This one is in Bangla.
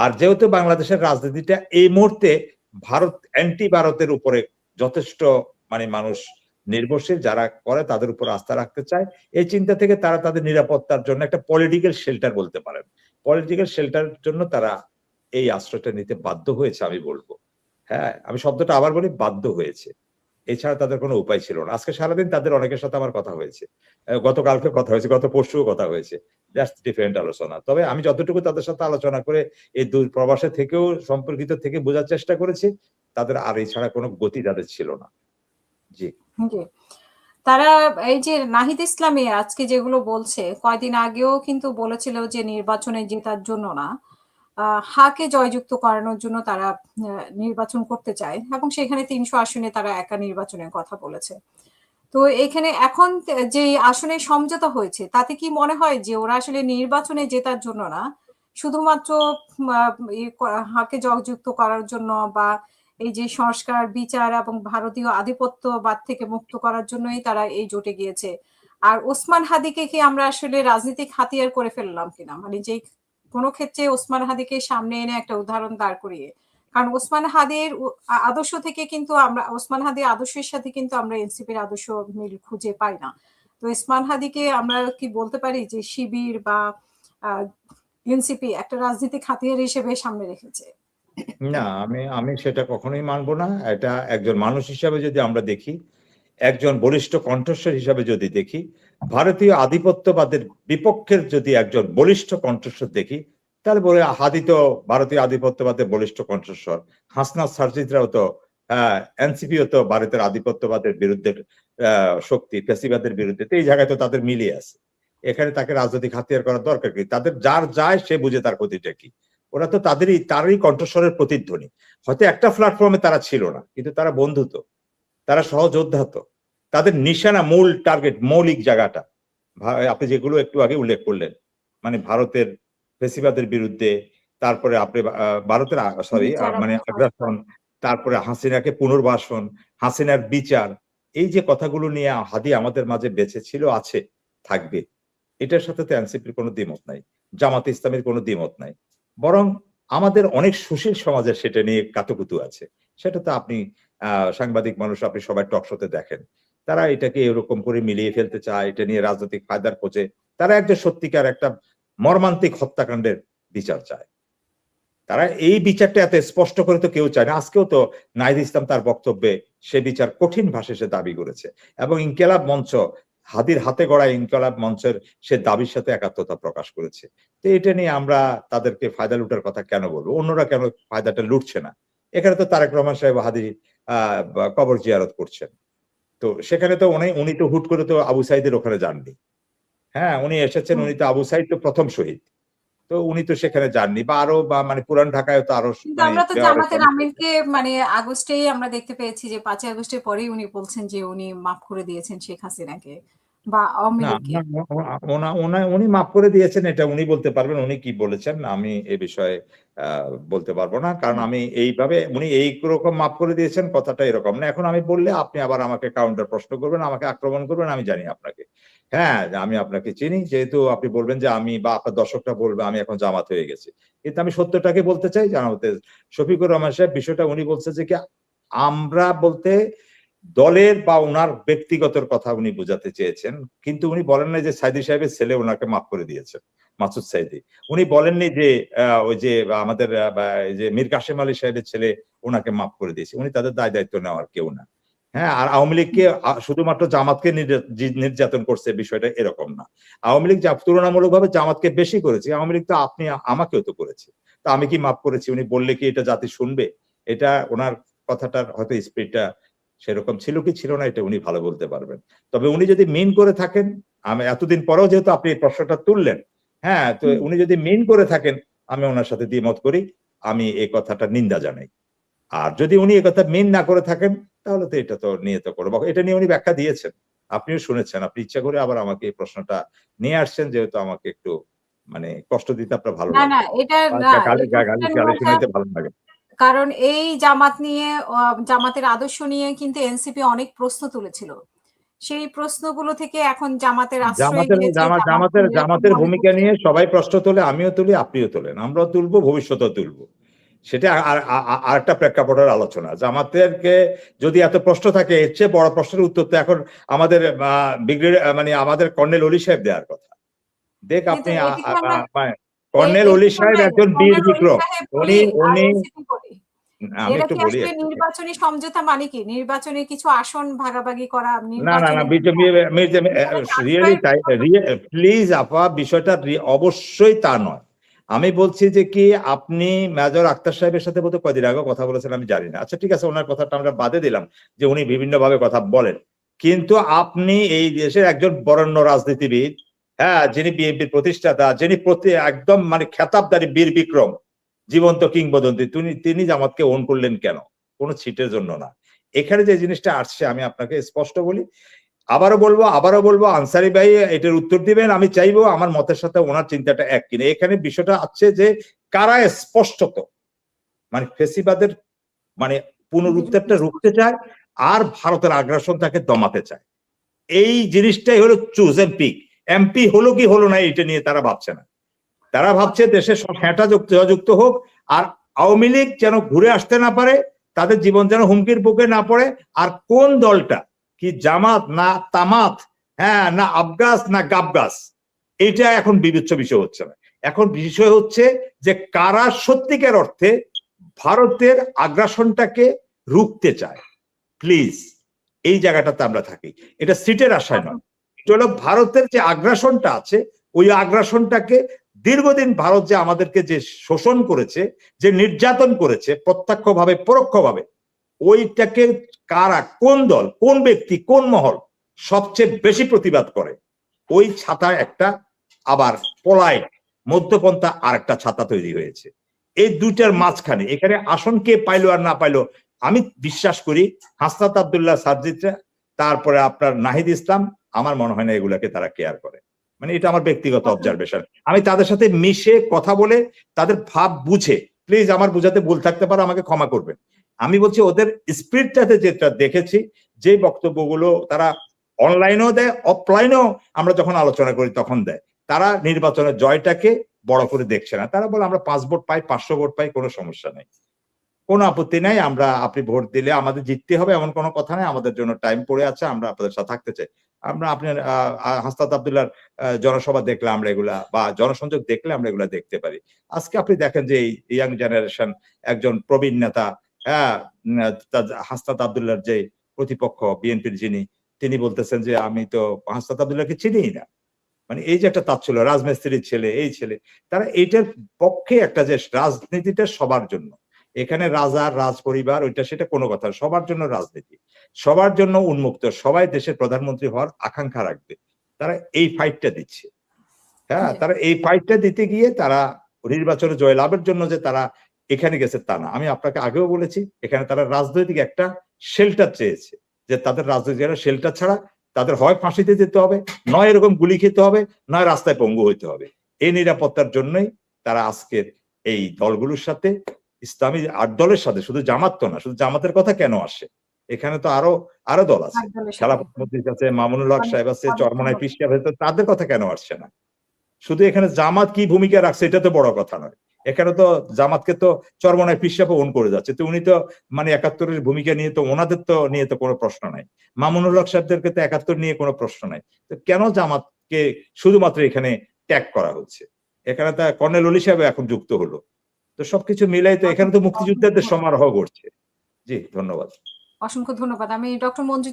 আর যেহেতু বাংলাদেশের রাজনীতিটা এই মুহূর্তে ভারত অ্যান্টি ভারতের উপরে যথেষ্ট মানে মানুষ নির্ভরশীল, যারা করে তাদের উপর আস্থা রাখতে চায়, এই চিন্তা থেকে তারা তাদের নিরাপত্তার জন্য একটা পলিটিক্যাল শেল্টার বলতে পারেন, পলিটিক্যাল শেল্টার জন্য তারা এই আশ্রয়টা নিতে বাধ্য হয়েছে আমি বলবো। হ্যাঁ, আমি শব্দটা আবার বলি, বাধ্য হয়েছে। এছাড়া তাদের কোনো উপায় ছিল না। আজকে সারাদিন তাদের অনেকের সাথে আমার কথা হয়েছে, গতকালকে কথা হয়েছে, গত পরশুও কথা হয়েছে, জাস্ট ডিফারেন্ট আলোচনা। তবে আমি যতটুকু তাদের সাথে আলোচনা করে এই দূর প্রবাসে থেকেও সম্পর্কিত থেকে বোঝার চেষ্টা করেছি, তাদের আর এছাড়া কোনো গতি তাদের ছিল না। জি জি, তারা এই যে নাহিদ ইসলামী আজকে যেগুলো বলছে, কয়দিন আগেও কিন্তু বলেছিল যে নির্বাচনে জেতার জন্য না, হাকে জয়যুক্ত করানোর জন্য তারা নির্বাচন করতে চায়, এবং সেখানে 300 আসনে তারা একা নির্বাচনের কথা বলেছে। তো এখানে এখন যে আসনে সমঝোতা হয়েছে, তাতে কি মনে হয় যে ওরা আসলে নির্বাচনে জেতার জন্য না, শুধুমাত্র হাকে জয়যুক্ত করার জন্য, বা এই যে সংস্কার, বিচার এবং ভারতীয় আধিপত্যবাদ থেকে মুক্ত করার জন্যই তারা এই জোটে গিয়েছে? আর ওসমান হাদিকে কি আমরা আসলে রাজনৈতিক হাতিয়ার করে ফেললাম কিনা, মানে যে কোনো ক্ষেত্রে ওসমান হাদিকে সামনে এনে একটা উদাহরণ দাঁড় করিয়ে? কারণ ওসমান হাদির আদর্শ থেকে কিন্তু আমরা, ওসমান হাদির আদর্শের সাথে কিন্তু আমরা এনসিপির আদর্শ মিল খুঁজে পাই না। তো ওসমান হাদিকে আমরা কি বলতে পারি যে শিবির বা এনসিপি একটা রাজনৈতিক হাতিয়ার হিসেবে সামনে রেখেছে? না, আমি সেটা কখনোই মানবো না। এটা একজন মানুষ হিসাবে যদি আমরা দেখি, একজন বলিষ্ঠ কণ্ঠস্বর হিসাবে যদি দেখি, ভারতীয় আধিপত্যবাদের বিপক্ষের যদি একজন বলিষ্ঠ কণ্ঠস্বর দেখি, তাহলে বলে হাদি তো ভারতীয় আধিপত্যবাদের বলিষ্ঠ কণ্ঠস্বর। হাসনাত সার্জিদরাও তো এনসিপিও তো ভারতের আধিপত্যবাদের বিরুদ্ধে শক্তি, ফ্যাসিবাদের বিরুদ্ধে। তো এই জায়গায় তো তাদের মিলিয়ে আছে। এখানে তাকে রাজনৈতিক হাতিয়ার করার দরকার কি? তাদের যার যায় সে বুঝে তার ক্ষতিটা কি। ওরা তো তারই কণ্ঠস্বরের প্রতিধ্বনি। হয়তো একটা প্ল্যাটফর্মে তারা ছিল না, কিন্তু তারা বন্ধু তো, তারা সহযোদ্ধা তো। তাদের নিশানা, মূল টার্গেট, মৌলিক জায়গাটা আপনি যেগুলো একটু আগে উল্লেখ করলেন, মানে ভারতের ফেসিবাদের বিরুদ্ধে, তারপরে আপনি ভারতের মানে আগ্রাসন, তারপরে হাসিনাকে পুনর্বাসন, হাসিনার বিচার, এই যে কথাগুলো নিয়ে হাদি আমাদের মাঝে বেঁচে ছিল, আছে, থাকবে, এটার সাথে তো এনসিপির কোনো দ্বিমত নাই, জামাত ইসলামের কোনো দ্বিমত নাই। বরং আমাদের অনেক সুশীল সমাজের সেটা নিয়ে কাতুকুতু আছে। সেটা তো আপনি সাংবাদিক মানুষ, আপনি সবাই টক শোতে দেখেন। তারা এটাকে এরকম করে মিলিয়ে ফেলতে চায়, এটা নিয়ে রাজনৈতিক ফায়দার খোঁজে। তারা একজন সত্যিকার একটা মর্মান্তিক হত্যাকাণ্ডের বিচার চায়। তারা এই বিচারটা এত স্পষ্ট করে তো কেউ চায় না। আজকেও তো নাহিদ ইসলাম তার বক্তব্যে সে বিচার কঠিন ভাষায় সে দাবি করেছে, এবং ইনকিলাব মঞ্চ, হাদির হাতে গড়া ইনকিলাব মঞ্চের সে দাবির সাথে একাত্মতা প্রকাশ করেছে। তো এটা নিয়ে আমরা তাদেরকে ফায়দা লুটার কথা কেন বলবো? অন্যরা কেন ফায়দাটা লুটছে না? এখানে তো তারেক রহমান সাহেব হাদি কবর জিয়ারত করছেন। তো সেখানে তো উনি তো হুট করে তো আবু সাইদের ওখানে যাননি। হ্যাঁ, উনি এসেছেন, উনি তো আবু সাইদ তো প্রথম শহীদ। তো উনি তো সেখানে যাননি, বা আরো মানে পুরান ঢাকায় তো আরো কিন্তু মানে আমরা তো জামাতের আমিরকে মানে আগস্টেই আমরা দেখতে পেয়েছি যে 5 আগস্টের পরেই উনি বলছেন যে উনি মাফ করে দিয়েছেন শেখ হাসিনাকে বা আওয়ামী না, লীগকে। উনি মাফ করে দিয়েছেন, এটা উনি বলতে পারবেন। উনি কি বলেছেন আমি এ বিষয়ে বলতে পারবো না, কারণ আমি এইভাবে উনি এই রকম মাফ করে দিয়েছেন কথাটা এরকম না। এখন আমি বললে আপনি আবার আমাকে কাউন্টার প্রশ্ন করবেন, আমাকে আক্রমণ করবেন, আমি জানি আপনাকে। হ্যাঁ, আমি আপনাকে চিনি, যেহেতু আপনি বলবেন যে আমি, বা আপনার দর্শকরা বলবে আমি এখন জামাত হয়ে গেছি। কিন্তু আমি সত্যটাকে বলতে চাই, জানাতে শফিকুর রহমান সাহেব বিষয়টা উনি বলছে যে কি, আমরা বলতে দলের বা ওনার ব্যক্তিগতর কথা উনি বোঝাতে চেয়েছেন, কিন্তু উনি বলেন না যে সাইদি সাহেবের ছেলে ওনাকে মাফ করে দিয়েছে, মাসুদ সাইদি। উনি বলেননি যে ওই যে আমাদের যে মীর কাসেম আলী সাহেবের ছেলে ওনাকে মাফ করে দিয়েছে। উনি তাদের দায় দায়িত্ব নেওয়ার কেউ না। হ্যাঁ, আর আওয়ামী লীগকে শুধুমাত্র জামাতকে নির্যাতন করছে বিষয়টা এরকম না। আওয়ামী লীগ তুলনামূলকভাবে জামাতকে বেশি করেছে। আওয়ামী লীগ তো আপনি আমাকেও তো করেছে। তা আমি কি মাফ করেছি? উনি বললে কি এটা জাতি শুনবে? এটা ওনার কথাটার হয়তো স্পিডটা সেরকম ছিল কি ছিল না, এটা উনি ভালো বলতে পারবেন। তবে উনি যদি মিন করে থাকেন, আমি এতদিন পরেও যেহেতু আপনি এই প্রশ্নটা তুললেন, হ্যাঁ, তো উনি যদি মিন করে থাকেন, আমি ওনার সাথে দ্বিমত করি, আমি এই কথাটা নিন্দা জানাই। আর যদি উনি এই কথা মিন না করে থাকেন, তাহলে তো এটা তো নিয়ে তো করবো। এটা নিয়ে উনি ব্যাখ্যা দিয়েছেন, আপনিও শুনেছেন। আপনি ইচ্ছা করে আবার আমাকে এই প্রশ্নটা নিয়ে আসছেন, যেহেতু আমাকে একটু মানে কষ্ট দিতে আপনার ভালো না লাগে, না, এটা না, গালি এই গালি কথাটা গালি নেওয়াটা, শুনাইতে ভালো লাগে। কারণ এই জামাত নিয়ে, জামাতের আদর্শ নিয়ে কিন্তু এনসিপি অনেক প্রশ্ন তুলেছিল। সেই প্রশ্নগুলো থেকে এখন জামাতের আশ্রয় নিয়েছে, জামাতের ভূমিকা নিয়ে সবাই প্রশ্ন তোলে, আমিও তুলি, আপনিও তোলেন, আমরাও তুলবো, ভবিষ্যতেও তুলবো। সেটা আর একটা প্রেক্ষাপটের আলোচনা। জামাতেরকে যদি এত প্রশ্ন থাকে, এর চেয়ে বড় প্রশ্নের উত্তর তো এখন আমাদের মানে আমাদের কর্নেল অলি সাহেব দেওয়ার কথা। দেখ আপনি কর্নেল অলি সাহেব একজন বীর বিক্রম, উনি আমি এটা একটু কি বলি। আসলে নির্বাচনী সমঝোতা মানে কি? নির্বাচনে কিছু আসন ভাগাভাগি করা, না রিয়েলি তাই? প্লিজ আপা, বিষয়টা অবশ্যই তা নয়। আমি বলছি যে কি, আপনি মেজর আক্তার সাহেবের সাথে বলতে কয়দিন আগে কথা বলেছেন আমি জানি না, আচ্ছা ঠিক আছে, ওনার কথাটা আমরা বাদে দিলাম যে উনি বিভিন্ন ভাবে কথা বলেন, কিন্তু আপনি এই দেশের একজন বরেণ্য রাজনীতিবিদ, হ্যাঁ, যিনি বিএনপির প্রতিষ্ঠাতা, যিনি একদম মানে খেতাবদারি বীর বিক্রম, জীবন্ত কিংবদন্তি, তিনি জামাতকে ওন করলেন কেন? কোনো ছিটের জন্য না। এখানে যে জিনিসটা আসছে, আমি আপনাকে স্পষ্ট বলি, আবারও বলবো, আনসারী ভাই এটার উত্তর দিবেন, আমি চাইবো আমার মতের সাথে ওনার চিন্তাটা এক কিনা। এখানে বিষয়টা আছে যে কারা স্পষ্টত মানে ফেসিবাদের মানে পুনরুত্থানটা রুখতে চায় আর ভারতের আগ্রাসন তাকে দমাতে চায়। এই জিনিসটাই হলো চুজ এন্ড পিক। এমপি হলো কি হলো না এটা নিয়ে তারা ভাবছে না। তারা ভাবছে দেশের সব হ্যাঁটা যুক্ত হোক, আর আওয়ামী লীগ যেন ঘুরে আসতে না পারে, তাদের জীবন যেন হুমকির বুকে না পড়ে। আর কোন দলটা কি, জামাত না তামাত, হ্যাঁ, না আবগাস না গাবগাস, এটা এখন বিবেচ্য বিষয় হচ্ছে না। এখন বিষয় হচ্ছে যে কারা সত্যিকার অর্থে ভারতের আগ্রাসনটাকে রুখতে চায়। প্লিজ এই জায়গাটাতে আমরা থাকি, এটা সিটের আশায় নয়, এটা হলো ভারতের যে আগ্রাসনটা আছে, ওই আগ্রাসনটাকে দীর্ঘদিন ভারত যে আমাদেরকে যে শোষণ করেছে, যে নির্যাতন করেছে প্রত্যক্ষভাবে পরোক্ষভাবে, ওইটাকে কারা, কোন দল, কোন ব্যক্তি, কোন মহল সবচেয়ে বেশি প্রতিবাদ করে, ওই ছাতায় একটা আবার পলায় মধ্যপন্থা আর একটা ছাতা তৈরি হয়েছে। এই দুইটার মাঝখানে এখানে আসন কে পাইলো আর না পাইলো, আমি বিশ্বাস করি হাসনাত আব্দুল্লাহ সাজ্জিদরা, তারপরে আপনার নাহিদ ইসলাম, আমার মনে হয় না এগুলাকে তারা কেয়ার করে। মানে এটা আমার ব্যক্তিগত অবজারভেশন। আমি তাদের সাথে মিশে কথা বলে তাদের ভাব বুঝে, প্লিজ আমার বুঝাতে ভুল থাকতে পারে, আমাকে ক্ষমা করবেন। আমি বলছি ওদের স্পিরিটটাতে যেটা দেখেছি, যে বক্তব্যগুলো তারা অনলাইনেও দেয়, অফলাইনেও আমরা যখন আলোচনা করি তখন দেয়, তারা নির্বাচনের জয়টাকে বড় করে দেখছে না। তারা বলে আমরা 5 ভোট পাই, 500 ভোট পাই, কোনো সমস্যা নেই, কোনো আপত্তি নাই, আপনি ভোট দিলে আমাদের জিততে হবে এমন কোনো কথা নেই, আমাদের জন্য টাইম পড়ে আছে, আমরা আপনাদের সাথে থাকতে চাই। আমরা আপনার হাসনাত আব্দুল্লাহর জনসভা দেখলে আমরা এগুলা, বা জনসংযোগ দেখলে আমরা এগুলা দেখতে পারি। আজকে আপনি দেখেন যে এই ইয়াং জেনারেশন একজন প্রবীণ নেতা, হ্যাঁ, হাসনাত আব্দুল্লাহর যে প্রতিপক্ষ বিএনপির যিনি, তিনি বলতেছেন যে আমি তো হাসনাত আব্দুল্লাহকে চিনিই না। মানে এই যে একটা তাচ্ছিল্য, রাজমিস্ত্রির ছেলে, এই ছেলে, তারা এইটার পক্ষে একটা, যে রাজনীতিটা সবার জন্য, এখানে রাজা রাজ পরিবার ওইটা সেটা কোনো কথা, সবার জন্য রাজনীতি, সবার জন্য উন্মুক্ত, সবাই দেশের প্রধানমন্ত্রী হওয়ার আকাঙ্ক্ষা রাখবে, তারা এই ফাইটটা দিচ্ছে। হ্যাঁ, তারা এই ফাইটটা দিতে গিয়ে তারা নির্বাচনে জয়লাভের জন্য যে তারা এখানে গেছে তা না। আমি আপনাকে আগেও বলেছি, এখানে তারা রাজনৈতিক একটা শেল্টার চেয়েছে, যে তাদের রাজনৈতিক শেল্টার ছাড়া তাদের হয় ফাঁসিতে যেতে হবে, নয় এরকম গুলি খেতে হবে, নয় রাস্তায় পঙ্গু হইতে হবে। এই নিরাপত্তার জন্যই তারা আজকের এই দলগুলোর সাথে, ইসলামী 8 দলের সাথে, শুধু জামাত তো না, শুধু জামাতের কথা কেন আসে, এখানে তো আরো দল আছে, খেলাফত মজলিস আছে, মামুনুল হক সাহেব আছে, চরমনাই পীর সাহেব আছে, তাদের কথা কেন আসছে না? শুধু এখানে জামাত কি ভূমিকা রাখছে এটা তো বড় কথা নয়, এখানে তো জামাতকে তো চরমনাই পীর সাহেব ওন করে যাচ্ছে, তো উনি তো মানে 71-এর ভূমিকা নিয়ে তো ওনাদের তো নিয়ে তো কোনো প্রশ্ন নাই, মামুনুল হক সাহেবদেরকে তো 71 নিয়ে কোনো প্রশ্ন নাই, তো কেন জামাতকে শুধুমাত্র এখানে ট্যাগ করা হচ্ছে? এখানে তো কর্নেল অলি সাহেব এখন যুক্ত হলো, তো সবকিছু মিলাই তো এখানে তো মুক্তিযোদ্ধাদের সমারোহ ঘটছে। জি, ধন্যবাদ। অসংখ্য ধন্যবাদ। আমি ডক্টর মঞ্জু